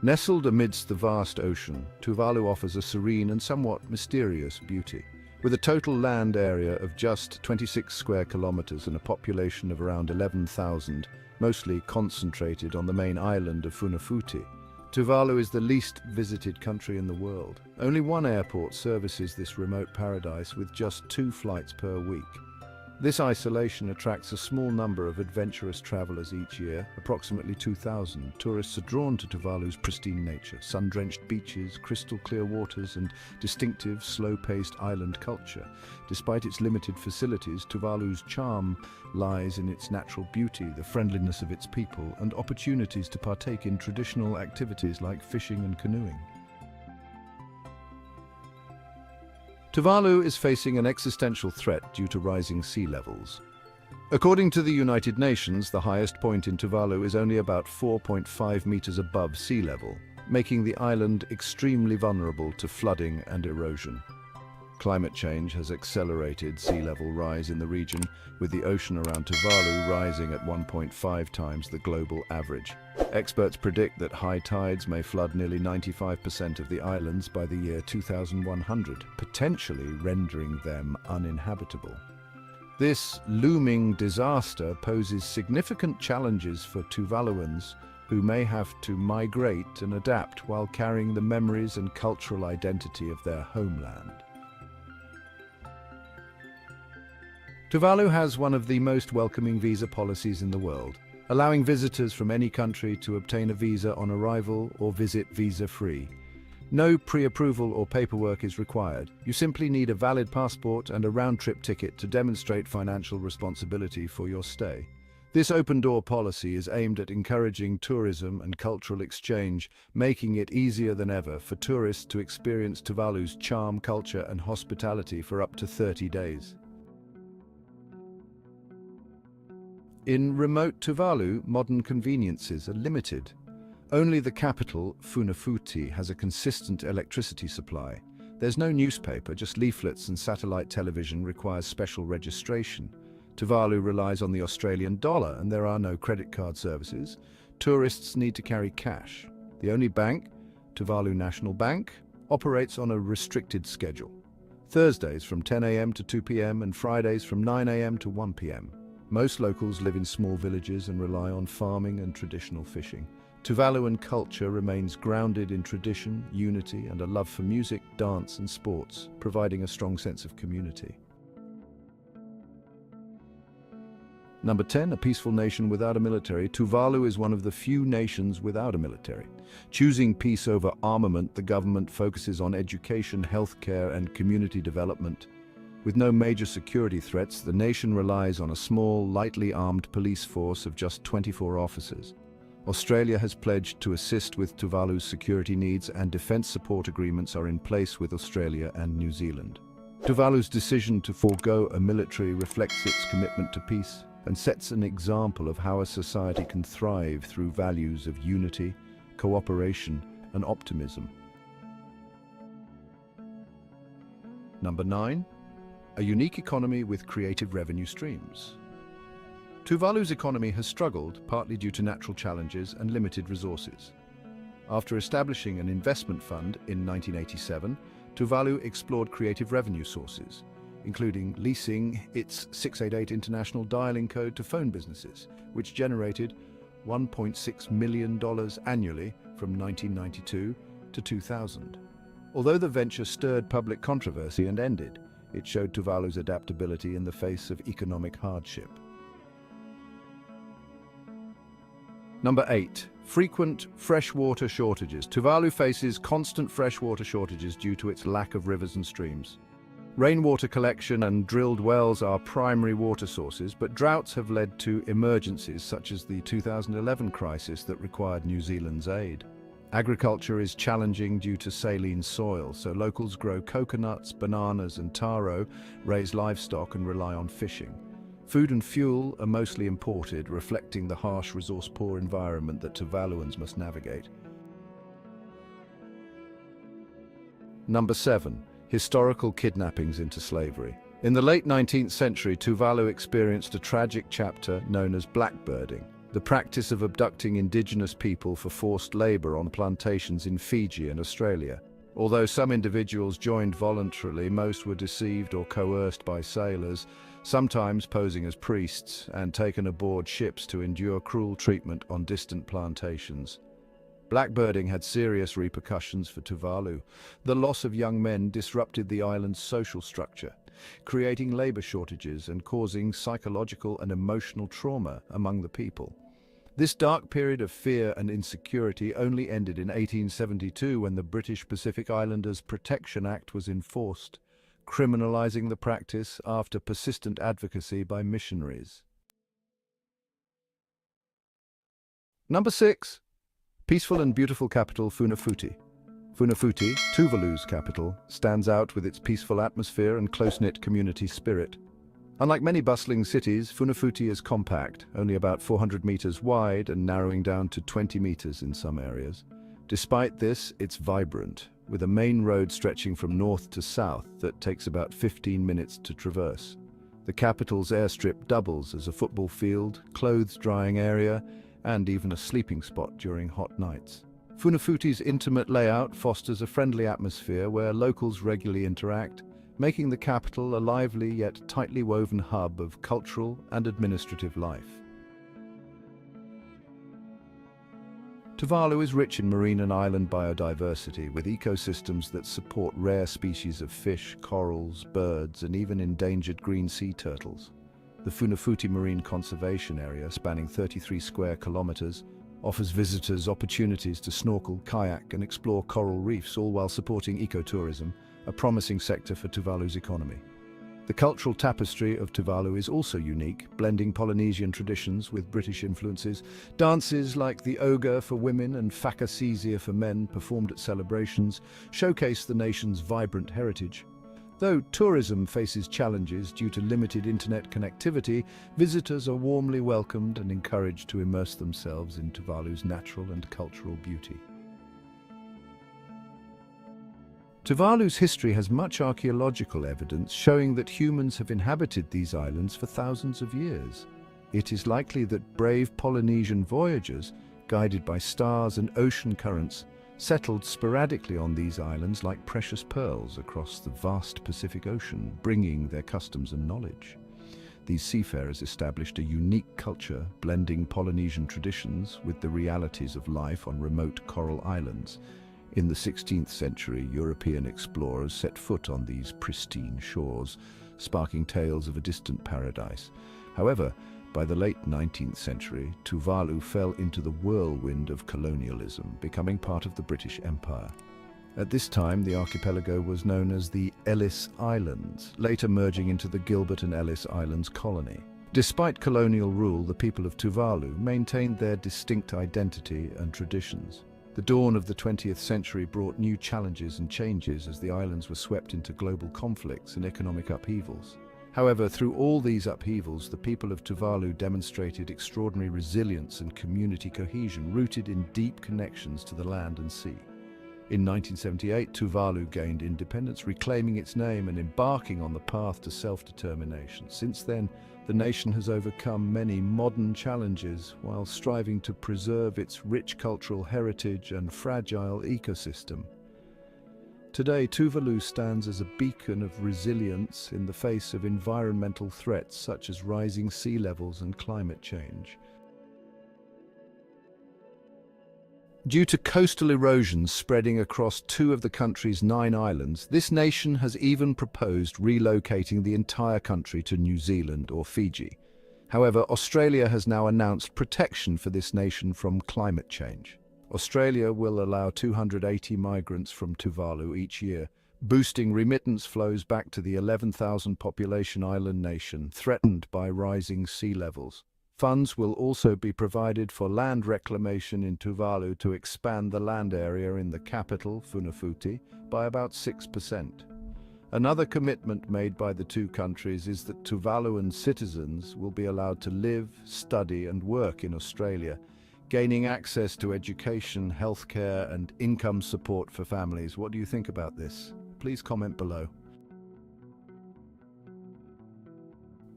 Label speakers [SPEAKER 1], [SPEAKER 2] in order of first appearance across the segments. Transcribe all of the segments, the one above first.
[SPEAKER 1] Nestled amidst the vast ocean, Tuvalu offers a serene and somewhat mysterious beauty. With a total land area of just 26 square kilometers and a population of around 11,000, mostly concentrated on the main island of Funafuti, Tuvalu is the least visited country in the world. Only one airport services this remote paradise with just 2 flights per week. This isolation attracts a small number of adventurous travelers each year. Approximately 2,000 tourists are drawn to Tuvalu's pristine nature, sun-drenched beaches, crystal-clear waters, and distinctive, slow-paced island culture. Despite its limited facilities, Tuvalu's charm lies in its natural beauty, the friendliness of its people, and opportunities to partake in traditional activities like fishing and canoeing. Tuvalu is facing an existential threat due to rising sea levels. According to the United Nations, the highest point in Tuvalu is only about 4.5 meters above sea level, making the island extremely vulnerable to flooding and erosion. Climate change has accelerated sea level rise in the region, with the ocean around Tuvalu rising at 1.5 times the global average. Experts predict that high tides may flood nearly 95% of the islands by the year 2100, potentially rendering them uninhabitable. This looming disaster poses significant challenges for Tuvaluans, who may have to migrate and adapt while carrying the memories and cultural identity of their homeland. Tuvalu has one of the most welcoming visa policies in the world, allowing visitors from any country to obtain a visa on arrival or visit visa-free. No pre-approval or paperwork is required. You simply need a valid passport and a round-trip ticket to demonstrate financial responsibility for your stay. This open-door policy is aimed at encouraging tourism and cultural exchange, making it easier than ever for tourists to experience Tuvalu's charm, culture, and hospitality for up to 30 days. In remote Tuvalu, modern conveniences are limited. Only the capital, Funafuti, has a consistent electricity supply. There's no newspaper, just leaflets, and satellite television requires special registration. Tuvalu relies on the Australian dollar, and there are no credit card services. Tourists need to carry cash. The only bank, Tuvalu National Bank, operates on a restricted schedule. Thursdays from 10 a.m. to 2 p.m. and Fridays from 9 a.m. to 1 p.m. Most locals live in small villages and rely on farming and traditional fishing. Tuvaluan culture remains grounded in tradition, unity, and a love for music, dance, and sports, providing a strong sense of community. Number 10, a peaceful nation without a military. Tuvalu is one of the few nations without a military. Choosing peace over armament, the government focuses on education, healthcare, and community development. With no major security threats, the nation relies on a small, lightly armed police force of just 24 officers. Australia has pledged to assist with Tuvalu's security needs, and defence support agreements are in place with Australia and New Zealand. Tuvalu's decision to forego a military reflects its commitment to peace and sets an example of how a society can thrive through values of unity, cooperation, and optimism. Number 9. A unique economy with creative revenue streams. Tuvalu's economy has struggled, partly due to natural challenges and limited resources. After establishing an investment fund in 1987, Tuvalu explored creative revenue sources, including leasing its 688 international dialing code to phone businesses, which generated $1.6 million annually from 1992 to 2000. Although the venture stirred public controversy and ended, it showed Tuvalu's adaptability in the face of economic hardship. Number 8. Frequent freshwater shortages. Tuvalu faces constant freshwater shortages due to its lack of rivers and streams. Rainwater collection and drilled wells are primary water sources, but droughts have led to emergencies such as the 2011 crisis that required New Zealand's aid. Agriculture is challenging due to saline soil, so locals grow coconuts, bananas, and taro, raise livestock, and rely on fishing. Food and fuel are mostly imported, reflecting the harsh, resource-poor environment that Tuvaluans must navigate. Number 7. Historical kidnappings into slavery. In the late 19th century, Tuvalu experienced a tragic chapter known as blackbirding. the practice of abducting indigenous people for forced labor on plantations in Fiji and Australia. Although some individuals joined voluntarily, most were deceived or coerced by sailors, sometimes posing as priests, and taken aboard ships to endure cruel treatment on distant plantations. Blackbirding had serious repercussions for Tuvalu. The loss of young men disrupted the island's social structure, creating labor shortages and causing psychological and emotional trauma among the people. This dark period of fear and insecurity only ended in 1872 when the British Pacific Islanders Protection Act was enforced, criminalizing the practice after persistent advocacy by missionaries. Number 6. Peaceful and beautiful capital Funafuti. Funafuti, Tuvalu's capital, stands out with its peaceful atmosphere and close-knit community spirit. Unlike many bustling cities, Funafuti is compact, only about 400 meters wide and narrowing down to 20 meters in some areas. Despite this, it's vibrant, with a main road stretching from north to south that takes about 15 minutes to traverse. The capital's airstrip doubles as a football field, clothes-drying area, and even a sleeping spot during hot nights. Funafuti's intimate layout fosters a friendly atmosphere where locals regularly interact, making the capital a lively yet tightly woven hub of cultural and administrative life. Tuvalu is rich in marine and island biodiversity, with ecosystems that support rare species of fish, corals, birds, and even endangered green sea turtles. The Funafuti Marine Conservation Area, spanning 33 square kilometers, offers visitors opportunities to snorkel, kayak, and explore coral reefs, all while supporting ecotourism, a promising sector for Tuvalu's economy. The cultural tapestry of Tuvalu is also unique, blending Polynesian traditions with British influences. Dances like the Oga for women and Fakasizia for men, performed at celebrations, showcase the nation's vibrant heritage. Though tourism faces challenges due to limited internet connectivity, visitors are warmly welcomed and encouraged to immerse themselves in Tuvalu's natural and cultural beauty. Tuvalu's history has much archaeological evidence showing that humans have inhabited these islands for thousands of years. It is likely that brave Polynesian voyagers, guided by stars and ocean currents, settled sporadically on these islands like precious pearls across the vast Pacific Ocean, bringing their customs and knowledge. These seafarers established a unique culture, blending Polynesian traditions with the realities of life on remote coral islands. In the 16th century, European explorers set foot on these pristine shores, sparking tales of a distant paradise. However, by the late 19th century, Tuvalu fell into the whirlwind of colonialism, becoming part of the British Empire. At this time, the archipelago was known as the Ellice Islands, later merging into the Gilbert and Ellice Islands colony. Despite colonial rule, the people of Tuvalu maintained their distinct identity and traditions. The dawn of the 20th century brought new challenges and changes as the islands were swept into global conflicts and economic upheavals. However, through all these upheavals, the people of Tuvalu demonstrated extraordinary resilience and community cohesion rooted in deep connections to the land and sea. In 1978, Tuvalu gained independence, reclaiming its name and embarking on the path to self-determination. Since then, the nation has overcome many modern challenges while striving to preserve its rich cultural heritage and fragile ecosystem. Today, Tuvalu stands as a beacon of resilience in the face of environmental threats such as rising sea levels and climate change. Due to coastal erosion spreading across 2 of the country's 9 islands, this nation has even proposed relocating the entire country to New Zealand or Fiji. However, Australia has now announced protection for this nation from climate change. Australia will allow 280 migrants from Tuvalu each year, boosting remittance flows back to the 11,000 population island nation threatened by rising sea levels. Funds will also be provided for land reclamation in Tuvalu to expand the land area in the capital, Funafuti, by about 6%. Another commitment made by the 2 countries is that Tuvaluan citizens will be allowed to live, study and work in Australia, gaining access to education, healthcare and income support for families. What do you think about this? Please comment below.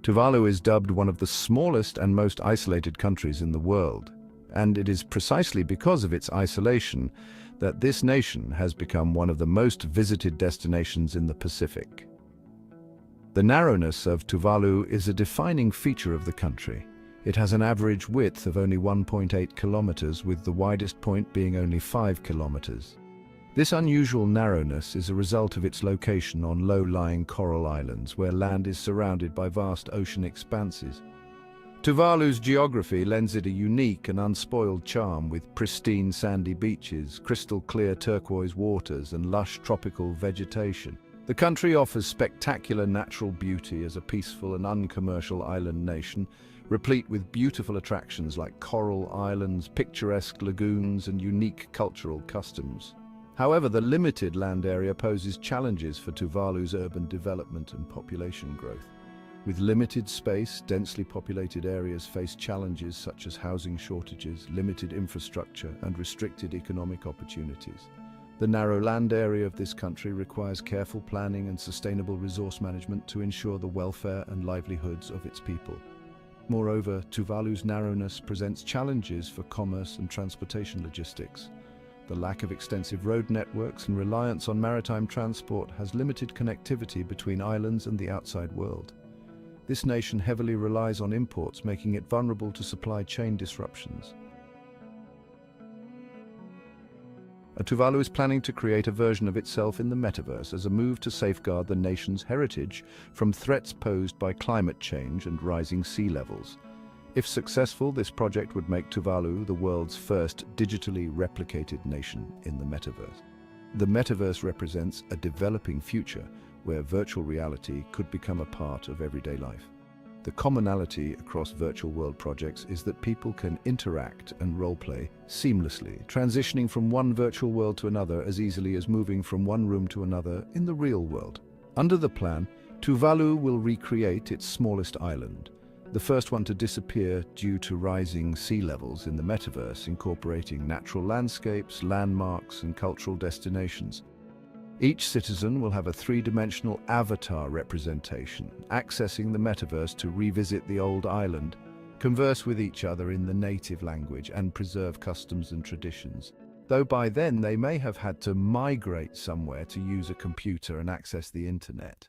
[SPEAKER 1] Tuvalu is dubbed one of the smallest and most isolated countries in the world, and it is precisely because of its isolation that this nation has become one of the most visited destinations in the Pacific. The narrowness of Tuvalu is a defining feature of the country. It has an average width of only 1.8 kilometers, with the widest point being only 5 kilometers. This unusual narrowness is a result of its location on low-lying coral islands, where land is surrounded by vast ocean expanses. Tuvalu's geography lends it a unique and unspoiled charm, with pristine sandy beaches, crystal-clear turquoise waters, and lush tropical vegetation. The country offers spectacular natural beauty as a peaceful and uncommercial island nation, replete with beautiful attractions like coral islands, picturesque lagoons, and unique cultural customs. However, the limited land area poses challenges for Tuvalu's urban development and population growth. With limited space, densely populated areas face challenges such as housing shortages, limited infrastructure, and restricted economic opportunities. The narrow land area of this country requires careful planning and sustainable resource management to ensure the welfare and livelihoods of its people. Moreover, Tuvalu's narrowness presents challenges for commerce and transportation logistics. The lack of extensive road networks and reliance on maritime transport has limited connectivity between islands and the outside world. This nation heavily relies on imports, making it vulnerable to supply chain disruptions. Tuvalu is planning to create a version of itself in the metaverse as a move to safeguard the nation's heritage from threats posed by climate change and rising sea levels. If successful, this project would make Tuvalu the world's first digitally replicated nation in the metaverse. The metaverse represents a developing future where virtual reality could become a part of everyday life. The commonality across virtual world projects is that people can interact and roleplay seamlessly, transitioning from one virtual world to another as easily as moving from one room to another in the real world. Under the plan, Tuvalu will recreate its smallest island, the first one to disappear due to rising sea levels in the metaverse, incorporating natural landscapes, landmarks, and cultural destinations. Each citizen will have a three-dimensional avatar representation, accessing the metaverse to revisit the old island, converse with each other in the native language, and preserve customs and traditions. Though by then they may have had to migrate somewhere to use a computer and access the internet.